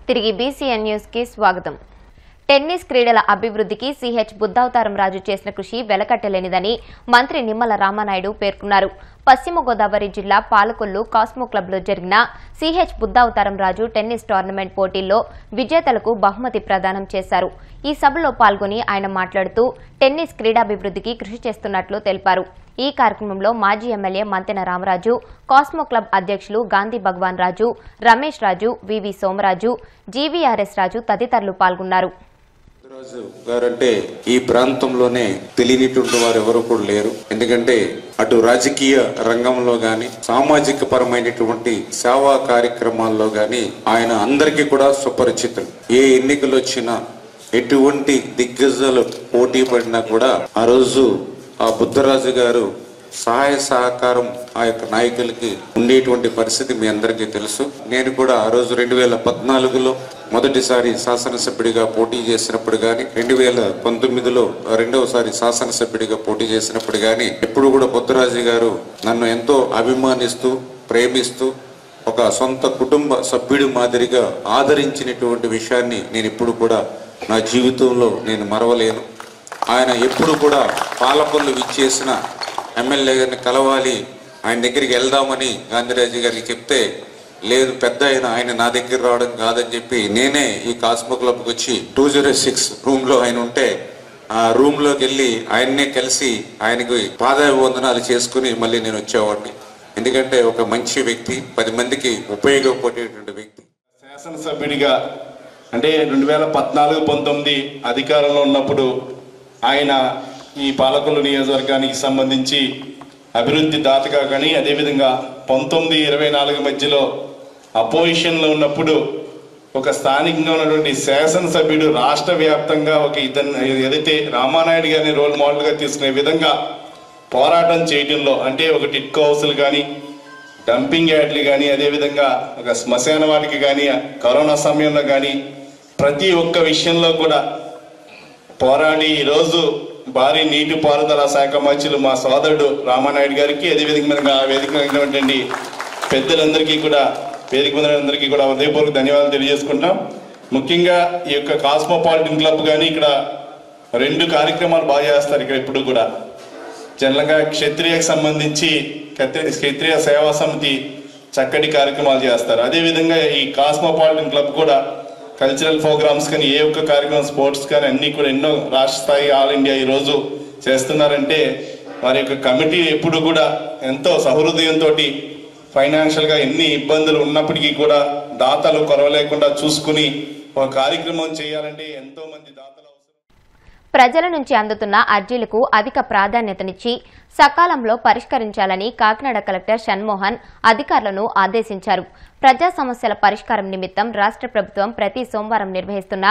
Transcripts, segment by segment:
తిరిగి BCN news కి స్వాగతం. టెన్నిస్ క్రీడల అభివృద్ధికి సిహెచ్ బుద్ధావతారం రాజు చేసిన కృషి వెలకట్టలేనిదని మంత్రి నిమ్మల రామానాయుడు పేర్కొన్నారు. పశ్చిమ గోదావరి జిల్లా పాలకొల్లు కాస్మో క్లబ్లో జరిగిన సిహెచ్ బుద్ధావతారం రాజు టెన్నిస్ టోర్నమెంట్ పోటీల్లో విజేతలకు బహుమతి ప్రదానం చేశారు. ఈ సభలో పాల్గొని ఆయన మాట్లాడుతూ టెన్నిస్ క్రీడాభివృద్ధికి కృషి చేస్తున్నట్లు తెలిపారు. ఈ కార్యక్రమంలో మాజీ MLA Manthena Ramaraju, Cosmo Club అధ్యక్షులు గాంధీ భగవాన్ రాజు, రమేష్ రాజు, వివి సోమరాజు, జీవీఆర్ఎస్ రాజు తదితరులు పాల్గొన్నారు. గారంటే ఈ ప్రాంతంలోనే తెలియనిటువంటి వారు ఎవరు కూడా లేరు. ఎందుకంటే అటు రాజకీయ రంగంలో గాని సామాజిక పరమైనటువంటి సేవా కార్యక్రమాల్లో గాని ఆయన అందరికీ కూడా సుపరిచితులు. ఏ ఎన్నికలు వచ్చినా ఎటువంటి దిగ్గజాలు పోటీ పడినా కూడా ఆ రోజు ఆ బుద్ధరాజు గారు సహాయ సహకారం ఆ యొక్క నాయకులకి ఉండేటువంటి పరిస్థితి మీ అందరికీ తెలుసు. నేను కూడా ఆ రోజు 2014లో మొదటిసారి శాసనసభ్యుడిగా పోటీ చేసినప్పుడు గాని 2019లో రెండవసారి శాసనసభ్యుడిగా పోటీ చేసినప్పుడు గాని ఎప్పుడు కూడా బుద్ధరాజు గారు నన్ను ఎంతో అభిమానిస్తూ ప్రేమిస్తూ ఒక సొంత కుటుంబ సభ్యుడి మాదిరిగా ఆదరించినటువంటి విషయాన్ని నేను ఇప్పుడు కూడా నా జీవితంలో నేను మరవలేను. ఆయన ఎప్పుడు కూడా పాలకొల్లు విచ్చేసిన ఎమ్మెల్యే గారిని కలవాలి, ఆయన దగ్గరికి వెళ్దామని గాంధీరాజు గారికి చెప్తే లేదు పెద్ద ఆయన నా దగ్గర రావడం కాదని చెప్పి నేనే ఈ కాస్మో క్లబ్కి వచ్చి 206 రూమ్లో ఆయన ఉంటే ఆ రూమ్లోకి వెళ్ళి ఆయన్నే కలిసి ఆయనకి పాదాభివందనాలు చేసుకుని మళ్ళీ నేను వచ్చేవాడిని. ఎందుకంటే ఒక మంచి వ్యక్తి, 10 మందికి ఉపయోగపడేటువంటి వ్యక్తి. శాసనసభ్యుడిగా అంటే 2014-19 అధికారంలో ఉన్నప్పుడు ఆయన ఈ పాలకొల్లు నియోజకవర్గానికి సంబంధించి అభివృద్ధి దాతగా కానీ అదేవిధంగా 19-24 మధ్యలో అపోజిషన్లో ఉన్నప్పుడు ఒక స్థానికంగా ఉన్నటువంటి శాసనసభ్యుడు రాష్ట్ర వ్యాప్తంగా ఒక ఏదైతే రామానాయుడు గారిని రోల్ మోడల్గా తీసుకునే విధంగా పోరాటం చేయడంలో అంటే ఒక టిట్కో హౌస్లు కానీ డంపింగ్ యార్డ్లు కానీ అదేవిధంగా ఒక శ్మశాన వాటికి కానీ కరోనా సమయంలో కానీ ప్రతి ఒక్క విషయంలో కూడా పోరాడి ఈరోజు భారీ నీటిపారుదల శాఖ మంత్రులు మా సోదరుడు రామానాయుడు గారికి అదేవిధంగా వేదిక అయినటువంటి పెద్దలందరికీ కూడా వేదిక మంత్రులందరికీ కూడా హృదయపూర్వక ధన్యవాదాలు తెలియజేసుకుంటాం. ముఖ్యంగా ఈ యొక్క కాస్మోపాలిటన్ క్లబ్ కానీ ఇక్కడ 2 కార్యక్రమాలు బాగా చేస్తారు. ఇక్కడ ఇప్పుడు కూడా జనరల్గా క్షత్రియకు సంబంధించి క్షత్రియ సేవా సమితి చక్కటి కార్యక్రమాలు చేస్తారు. అదేవిధంగా ఈ కాస్మోపాలిటన్ క్లబ్ కూడా కల్చరల్ ప్రోగ్రామ్స్ కానీ ఏ ఒక్క కార్యక్రమం స్పోర్ట్స్ కానీ అన్నీ కూడా ఎన్నో రాష్ట్ర స్థాయి ఆల్ ఇండియా ఈరోజు చేస్తున్నారంటే వారి యొక్క కమిటీ ఎప్పుడు కూడా ఎంతో సహృదయంతో ఫైనాన్షియల్గా ఎన్ని ఇబ్బందులు ఉన్నప్పటికీ కూడా దాతలు కొరవలేకుండా చూసుకుని ఒక కార్యక్రమం చేయాలంటే ఎంతో మంది దాతలు అవసరం. ప్రజల నుంచి అందుతున్న అర్జీలకు అధిక ప్రాధాన్యతనిచ్చి సకాలంలో పరిష్కరించాలని కాకినాడ కలెక్టర్ షణ్మోహన్ అధికారులను ఆదేశించారు. ప్రజా సమస్యల పరిష్కారం నిమిత్తం రాష్ట్ర ప్రభుత్వం ప్రతి సోమవారం నిర్వహిస్తున్న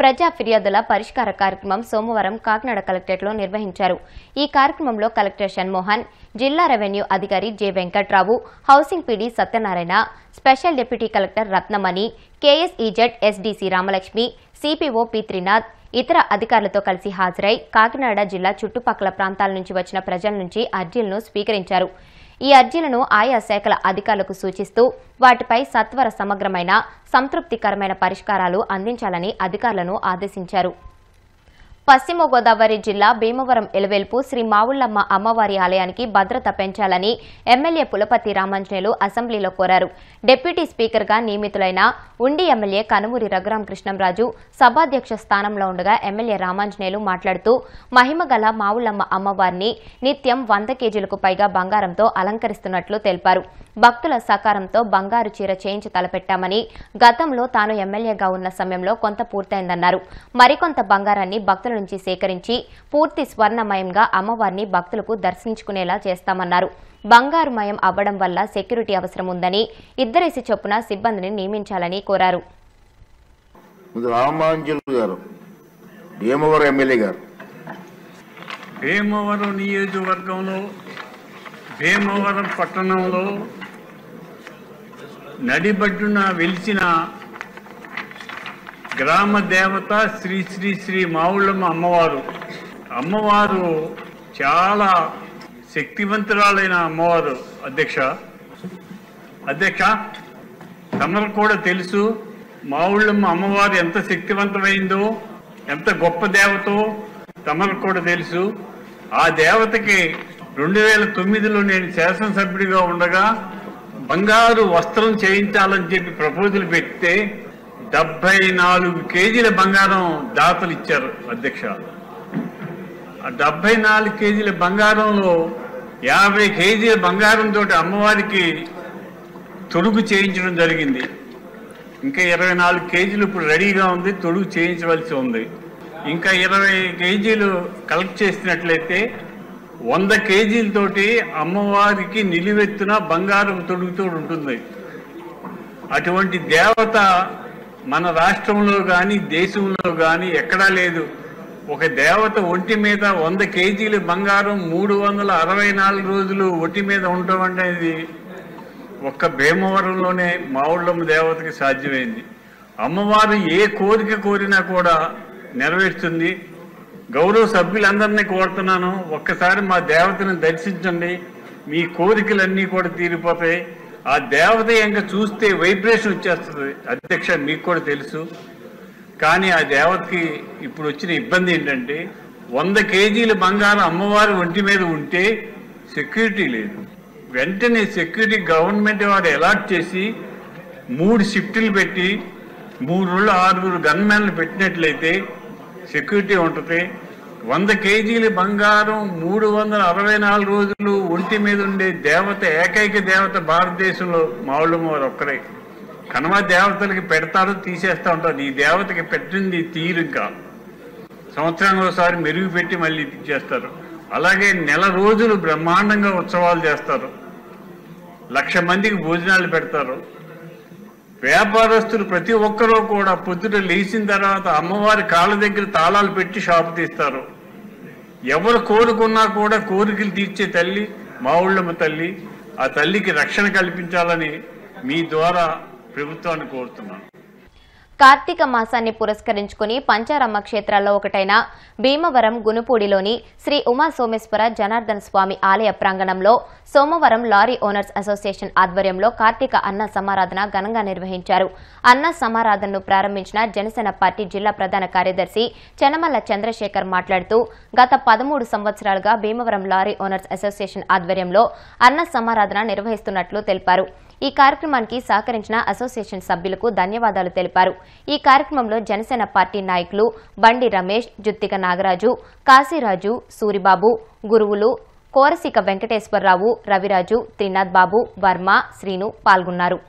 ప్రజా ఫిర్యాదుల పరిష్కార కార్యక్రమం సోమవారం కాకినాడ కలెక్టరేట్లో నిర్వహించారు. ఈ కార్యక్రమంలో కలెక్టర్ షణ్మోహన్, జిల్లా రెవెన్యూ అధికారి J Venkatrao, housing PD Satyanarayana, special deputy collector Ratnamani, కేఎస్ఈజెడ్ SDC Ramalakshmi, CPO P Trinath ఇతర అధికారులతో కలిసి హాజరై కాకినాడ జిల్లా చుట్టుపక్కల ప్రాంతాల నుంచి వచ్చిన ప్రజల నుంచి అర్జీలను స్వీకరించారు. ఈ అర్జీలను ఆయా శాఖల అధికారులకు సూచిస్తూ వాటిపై సత్వర సమగ్రమైన సంతృప్తికరమైన పరిష్కారాలు అందించాలని అధికారులను ఆదేశించారు. పశ్చిమ గోదావరి జిల్లా భీమవరం ఎలవేల్పు శ్రీ మావుళ్లమ్మ అమ్మవారి ఆలయానికి భద్రత పెంచాలని ఎమ్మెల్యే పులపర్తి రామాంజనేయులు అసెంబ్లీలో కోరారు. డిప్యూటీ స్పీకర్గా నియమితులైన ఉండి ఎమ్మెల్యే కనుమూరి రఘురామకృష్ణంరాజు సభాధ్యక్ష స్థానంలో ఉండగా ఎమ్మెల్యే రామాంజనేయులు మాట్లాడుతూ మహిమగల మావుళ్లమ్మ అమ్మవారిని నిత్యం 100 కేజీలకు పైగా బంగారంతో అలంకరిస్తున్నట్లు తెలిపారు. భక్తుల సహకారంతో బంగారు చీర చేయించి తలపెట్టామని, గతంలో తాను ఎమ్మెల్యేగా ఉన్న సమయంలో కొంత పూర్తయిందన్నారు. మరికొంత బంగారాన్ని భక్తుల నుంచి సేకరించి పూర్తి స్వర్ణమయంగా అమ్మవారిని భక్తులకు దర్శించుకునేలా చేస్తామన్నారు. బంగారుమయం అవ్వడం వల్ల సెక్యూరిటీ అవసరం ఉందని 2 చొప్పున సిబ్బందిని నియమించాలని కోరారు. భీమవరం నియోజకవర్గంలో భీమవరం పట్టణంలో నడిబడ్డున వెలిసిన గ్రామ దేవత శ్రీ శ్రీ శ్రీ మావుళ్లమ్మ అమ్మవారు చాలా శక్తివంతురాలైన అమ్మవారు. అధ్యక్ష తమకు కూడా తెలుసు, మావుళ్ళమ్మ అమ్మవారు ఎంత శక్తివంతమైందో, ఎంత గొప్ప దేవతో తమకు కూడా తెలుసు. ఆ దేవతకి 2009లో నేను శాసనసభ్యుడిగా ఉండగా బంగారు వస్త్రం చేయించాలని చెప్పి ప్రపోజల్ పెడితే 74 కేజీల బంగారం దాతలు ఇచ్చారు అధ్యక్ష. ఆ 74 కేజీల బంగారంలో 50 కేజీల బంగారంతో అమ్మవారికి తొడుగు చేయించడం జరిగింది. ఇంకా 24 కేజీలు ఇప్పుడు రెడీగా ఉంది, తొడుగు చేయించవలసి ఉంది. ఇంకా 20 కేజీలు కలెక్ట్ చేసినట్లయితే 100 కేజీలతోటి అమ్మవారికి నిలువెత్తున బంగారం తొడుగుతూ ఉంటుంది. అటువంటి దేవత మన రాష్ట్రంలో కానీ దేశంలో కానీ ఎక్కడా లేదు. ఒక దేవత ఒంటి మీద 100 కేజీల బంగారం 364 రోజులు ఒంటి మీద ఉండటం అనేది ఒక్క భీమవరంలోనే మావుళ్ళమ్మ దేవతకి సాధ్యమైంది. అమ్మవారు ఏ కోరిక కోరినా కూడా నెరవేరుస్తుంది. గౌరవ సభ్యులందరినీ కోరుతున్నాను, ఒక్కసారి మా దేవతను దర్శించండి, మీ కోరికలన్నీ కూడా తీరిపోతాయి. ఆ దేవత ఇంకా చూస్తే వైబ్రేషన్ వచ్చేస్తుంది అధ్యక్ష, మీకు కూడా తెలుసు. కానీ ఆ దేవతకి ఇప్పుడు వచ్చిన ఇబ్బంది ఏంటంటే 100 కేజీల బంగారం అమ్మవారి ఒంటి మీద ఉంటే సెక్యూరిటీ లేదు. వెంటనే సెక్యూరిటీ గవర్నమెంట్ వారు అలాట్ చేసి 3 షిఫ్టులు పెట్టి 3 రోజులు 6 గన్మెన్లు పెట్టినట్లయితే సెక్యూరిటీ ఉంటుంది. 100 కేజీల బంగారం 364 రోజులు ఒంటి మీద ఉండే దేవత, ఏకైక దేవత భారతదేశంలో మావుళ్ళమ్మ వారు ఒక్కరే. కనమ దేవతలకి పెడతారు, తీసేస్తూ ఉంటారు. ఈ దేవతకి పెట్టింది తీరు, ఇంకా సంవత్సరానికి ఒకసారి మెరుగు పెట్టి మళ్ళీ చేస్తారు. అలాగే నెల రోజులు బ్రహ్మాండంగా ఉత్సవాలు చేస్తారు, 1,00,000 మందికి భోజనాలు పెడతారు. వ్యాపారస్తులు ప్రతి ఒక్కరూ కూడా పొద్దుట లేచిన తర్వాత అమ్మవారి కాళ్ళ దగ్గర తాళాలు పెట్టి షాపు తీస్తారు. ఎవరు కోరుకున్నా కూడా కోరికలు తీర్చే తల్లి మావుళ్ళమ్మ తల్లి. ఆ తల్లికి రక్షణ కల్పించాలని మీ ద్వారా ప్రభుత్వాన్ని కోరుతున్నాను. కార్తీక మాసాన్ని పురస్కరించుకుని పంచారమ్మ క్షేత్రాల్లో ఒకటైన భీమవరం గునుపూడిలోని శ్రీ ఉమా సోమేశ్వర జనార్దన స్వామి ఆలయ ప్రాంగణంలో సోమవారం లారీ ఓనర్స్ అసోసియేషన్ ఆధ్వర్యంలో కార్తీక అన్న సమారాధన ఘనంగా నిర్వహించారు. అన్న సమారాధనను ప్రారంభించిన జనసేన పార్టీ జిల్లా ప్రధాన కార్యదర్శి చెనమల్ల చంద్రశేఖర్ మాట్లాడుతూ గత 13 సంవత్సరాలుగా భీమవరం లారీ ఓనర్స్ అసోసియేషన్ ఆధ్వర్యంలో అన్న సమారాధన నిర్వహిస్తున్నట్లు తెలిపారు. ఈ కార్యక్రమానికి సహకరించిన అసోసియేషన్ సభ్యులకు ధన్యవాదాలు తెలిపారు. ఈ కార్యక్రమంలో జనసేన పార్టీ నాయకులు బండి రమేష్, జుత్తిక నాగరాజు, కాశీరాజు, సూరిబాబు, గురువులు, కోరసిక వెంకటేశ్వరరావు, రవిరాజు, త్రినాథ్ బాబు, వర్మ, శ్రీను పాల్గొన్నారు.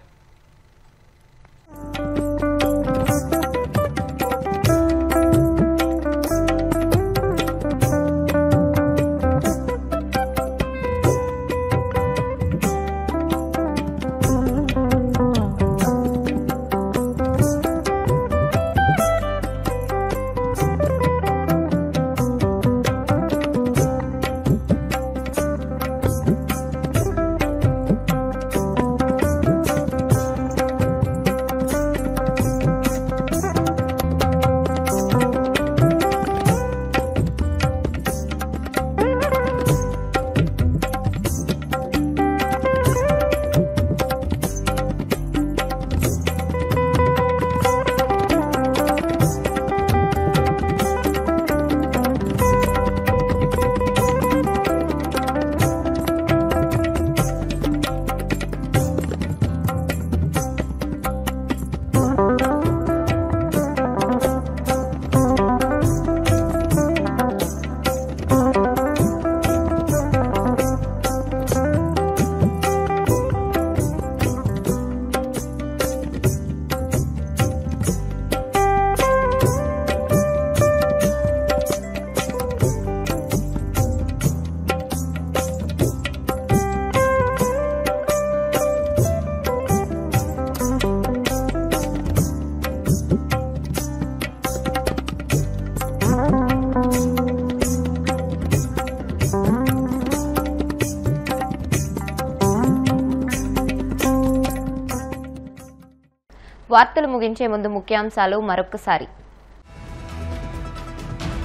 వార్తలు ముగించే ముందు ముఖ్యాంశాలు మరొకసారి.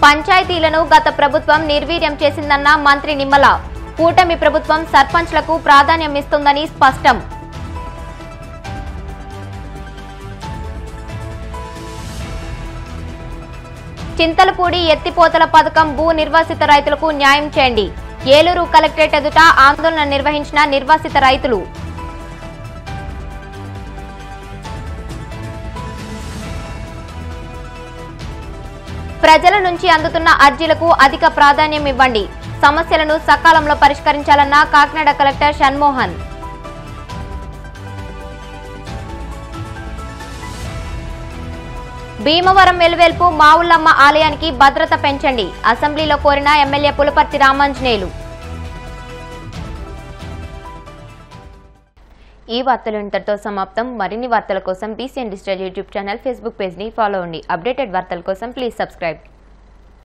పంచాయతీలను గత ప్రభుత్వం నిర్వీర్యం చేసిందన్న మంత్రి నిమ్మల. కూటమి ప్రభుత్వం సర్పంచ్లకు ప్రాధాన్యం ఇస్తుందని స్పష్టం. చింతలపూడి ఎత్తిపోతల పథకం భూ నిర్వాసిత రైతులకు న్యాయం చేయండి. ఏలూరు కలెక్టరేట్ ఎదుట ఆందోళన నిర్వహించిన నిర్వాసిత రైతులు. ప్రజల నుంచి అందుతున్న అర్జీలకు అధిక ప్రాధాన్యం ఇవ్వండి. సమస్యలను సకాలంలో పరిష్కరించాలన్న కాకినాడ కలెక్టర్ షణ్మోహన్. భీమవరం వెలువెల్పు మావుల్లమ్మ ఆలయానికి భద్రత పెంచండి. అసెంబ్లీలో కోరిన ఎమ్మెల్యే పులపర్తి రామాంజనేయులు. ఈ వార్తలు ఇంతటితో సమాప్తం. మరిన్ని వార్తల కోసం BCN digital YouTube channel, Facebook page ని ఫాలో అవ్వండి. అప్డేటెడ్ వార్తల కోసం ప్లీజ్ సబ్స్క్రైబ్.